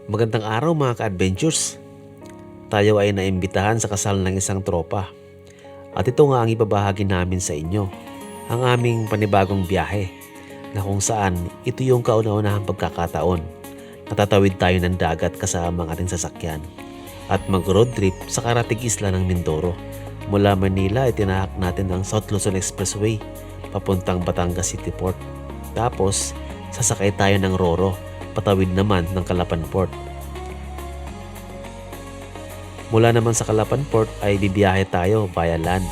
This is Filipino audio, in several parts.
Magandang araw mga ka-adventures. Tayo ay naimbitahan sa kasal ng isang tropa. At ito nga ang ibabahagi namin sa inyo, ang aming panibagong biyahe na kung saan ito yung kauna-unahang pagkakataon. Natatawid tayo ng dagat kasama ang ating sasakyan at mag-road trip sa karatig isla ng Mindoro. Mula Manila ay tinahak natin ang South Luzon Expressway papuntang Batangas City Port. Tapos sasakay tayo ng Roro patawid naman ng Calapan Port. Mula naman sa Calapan Port ay bibiyahe tayo via land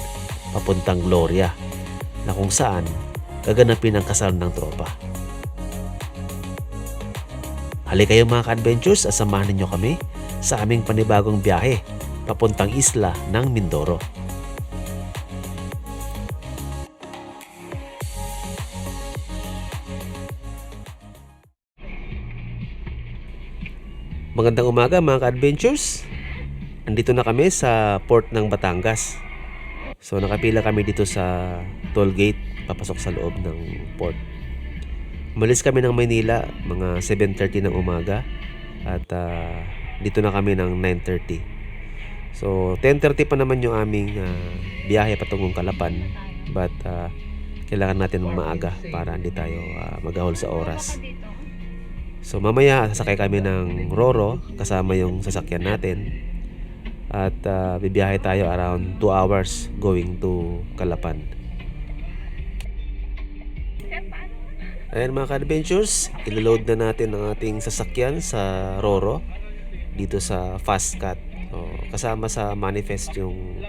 papuntang Gloria na kung saan gaganapin ang kasal ng tropa. Halika kayo mga ka-adventures at samahan ninyo kami sa aming panibagong biyahe papuntang isla ng Mindoro. Magandang umaga mga ka-adventures. Andito na kami sa port ng Batangas. So nakapila kami dito sa toll gate papasok sa loob ng port. Umalis kami ng Manila mga 7:30 ng umaga at dito na kami ng 9:30. So 10:30 pa naman yung aming biyahe patungong Calapan, but kailangan natin maaga para hindi tayo magahol sa oras. So mamaya sasakay kami ng Roro kasama yung sasakyan natin at bibiyahe tayo around 2 hours going to Calapan. Ayan mga ka-adventures, ilo-load na natin ang ating sasakyan sa Roro dito sa Fast Cut. So, kasama sa manifest yung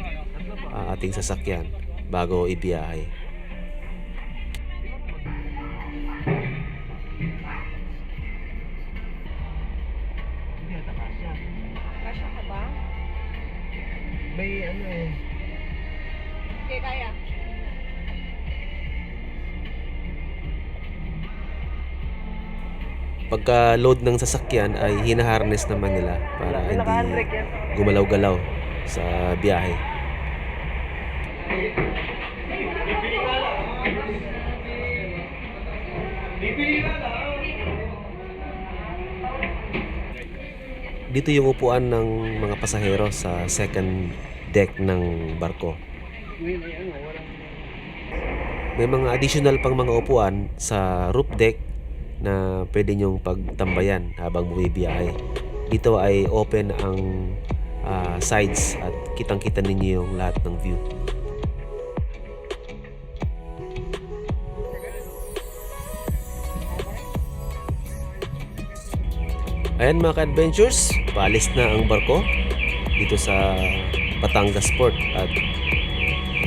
ating sasakyan bago ibiyahe. Kasya ka ba? May ano eh. Okay, kaya. Pagka load ng sasakyan ay hinaharness naman nila para hindi gumalaw-galaw sa biyahe. Dito yung upuan ng mga pasahero sa second deck ng barko. May mga additional pang mga upuan sa roof deck na pwede nyong pagtambayan habang bumibiyahe. Dito ay open ang sides at kitang-kita ninyo yung lahat ng view. Ayan mga ka-adventures, paalis na ang barko dito sa Batangas Port at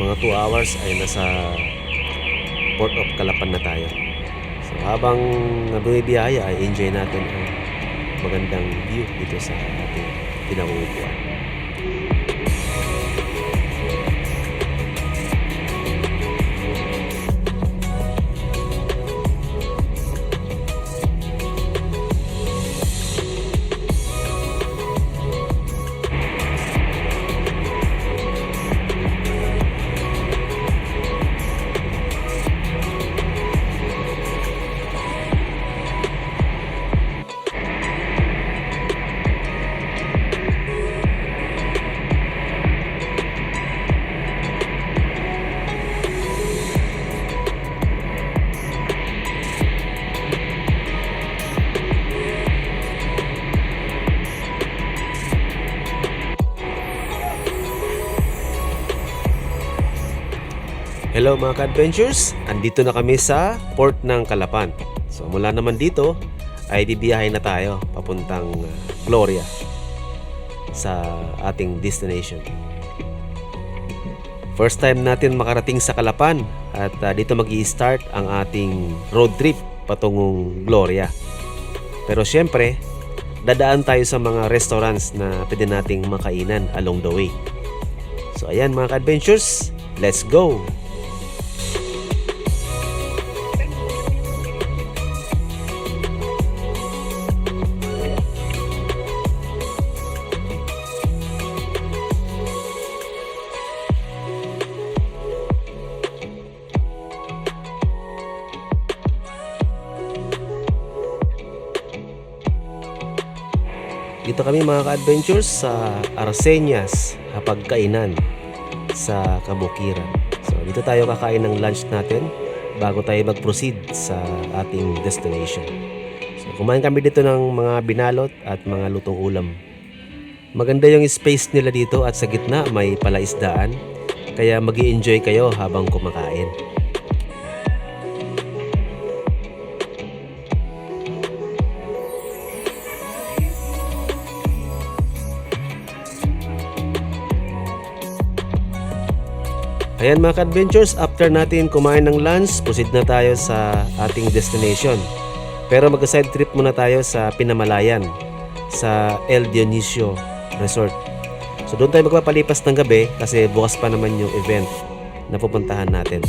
mga 2 hours ay nasa Port of Calapan na tayo. So habang bumibiyahe ay enjoy natin ang magandang view dito sa ating pinangungupuan. Hello mga ka-adventures, andito na kami sa port ng Calapan. So mula naman dito ay bibiyahe na tayo papuntang Gloria sa ating destination. First time natin makarating sa Calapan at dito mag-i-start ang ating road trip patungong Gloria. Pero syempre, dadaan tayo sa mga restaurants na pwede nating makainan along the way. So ayan mga ka-adventures, let's go! Dito kami mga ka-adventures sa Arseñas, Hapagkainan sa Kabukiran. So dito tayo kakain ng lunch natin bago tayo mag-proceed sa ating destination. So kumain kami dito ng mga binalot at mga lutong ulam. Maganda yung space nila dito at sa gitna may palaisdaan, kaya mag-i-enjoy kayo habang kumakain. Ayan mga ka-adventures, after natin kumain ng lunch, proceed na tayo sa ating destination. Pero mag-side trip muna tayo sa Pinamalayan, sa El Dionisio Resort. So doon tayo magpapalipas ng gabi kasi bukas pa naman yung event na pupuntahan natin.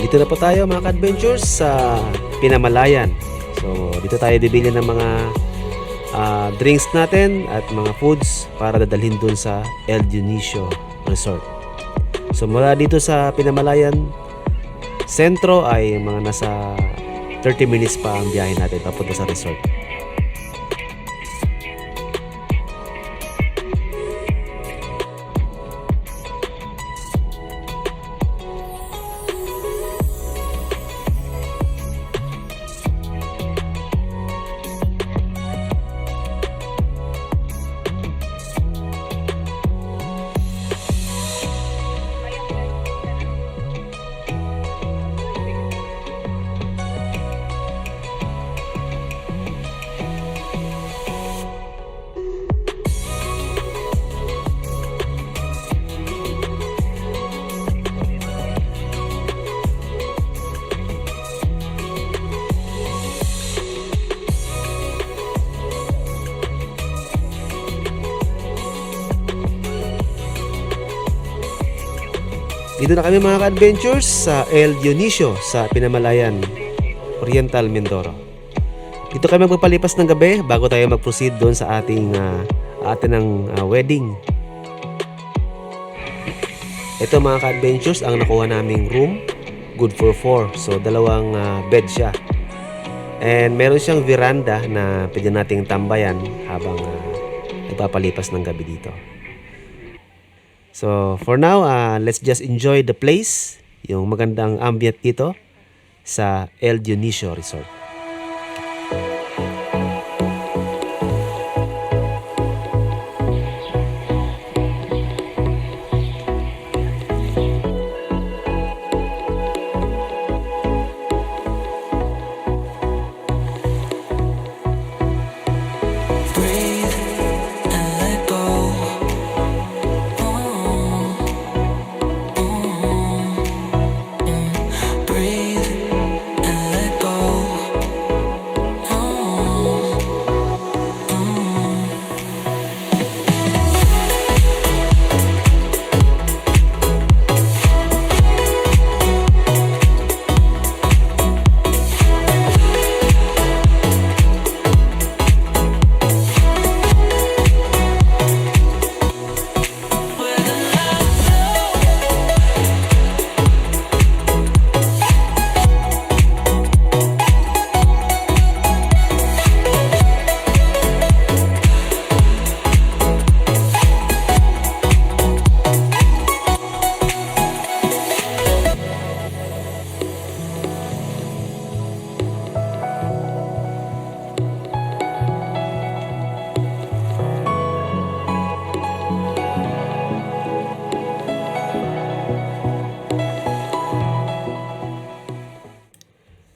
Dito na po tayo mga ka-adventures sa Pinamalayan. So dito tayo bibili ng mga drinks natin at mga foods para dadalhin dun sa El Dionisio Resort. So mula dito sa Pinamalayan sentro ay mga nasa 30 minutes pa ang biyahe natin papunta sa resort. Dito na kami mga ka-adventures sa El Dionisio sa Pinamalayan, Oriental, Mindoro. Dito kami magpapalipas ng gabi bago tayo mag-proceed doon sa ating wedding. Ito mga ka-adventures ang nakuha naming room, good for 4. So dalawang bed siya. And meron siyang veranda na pwede nating tambayan habang nagpapalipas ng gabi dito. So for now, let's just enjoy the place, yung magandang ambient dito sa El Dionisio Resort.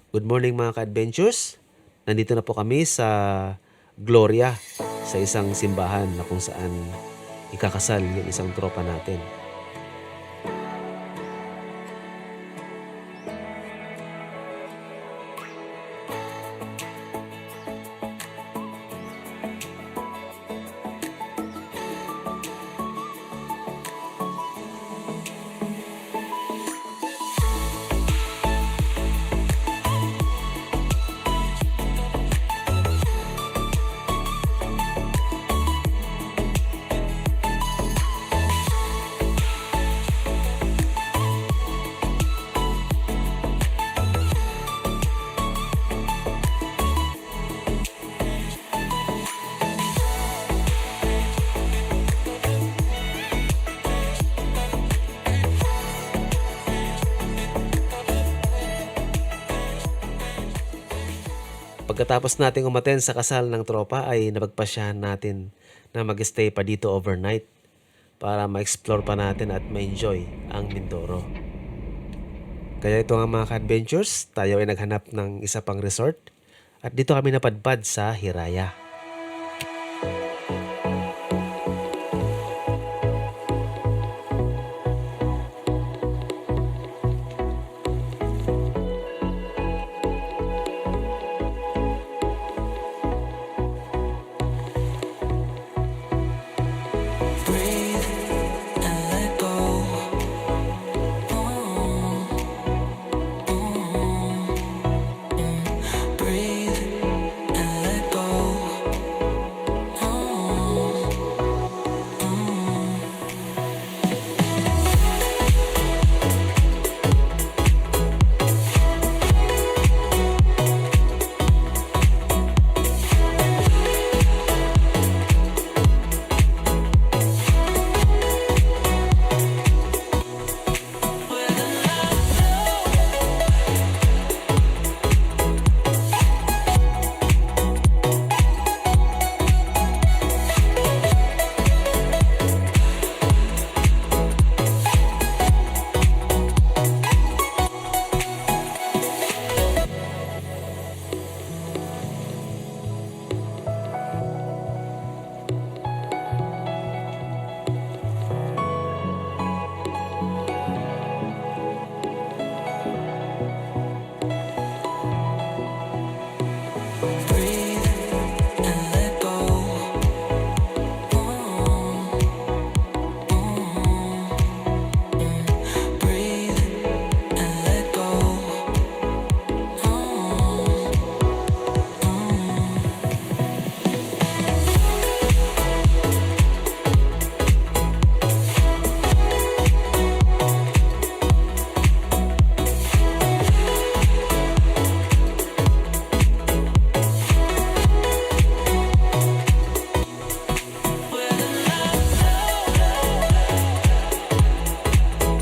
Good morning mga ka-adventures. Nandito na po kami sa Gloria, sa isang simbahan na kung saan ikakasal yung isang tropa natin. Pagkatapos nating umaten sa kasal ng tropa ay napagpasyahan natin na mag-stay pa dito overnight para ma-explore pa natin at ma-enjoy ang Mindoro. Kaya ito nga mga ka-adventures, tayo ay naghanap ng isa pang resort at dito kami napadpad sa Hiraya.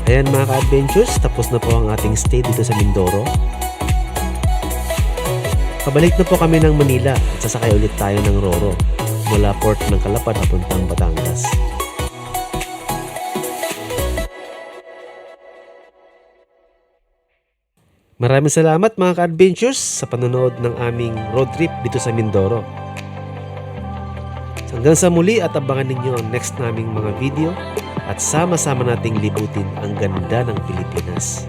Ayan mga ka-adventures, tapos na po ang ating stay dito sa Mindoro. Pabalik na po kami ng Manila at sasakay ulit tayo ng Roro mula Port ng Calapad papuntang Batangas. Maraming salamat mga ka-adventures sa panonood ng aming road trip dito sa Mindoro. Hanggang sa muli at abangan ninyo ang next naming mga video at sama-sama nating libutin ang ganda ng Pilipinas.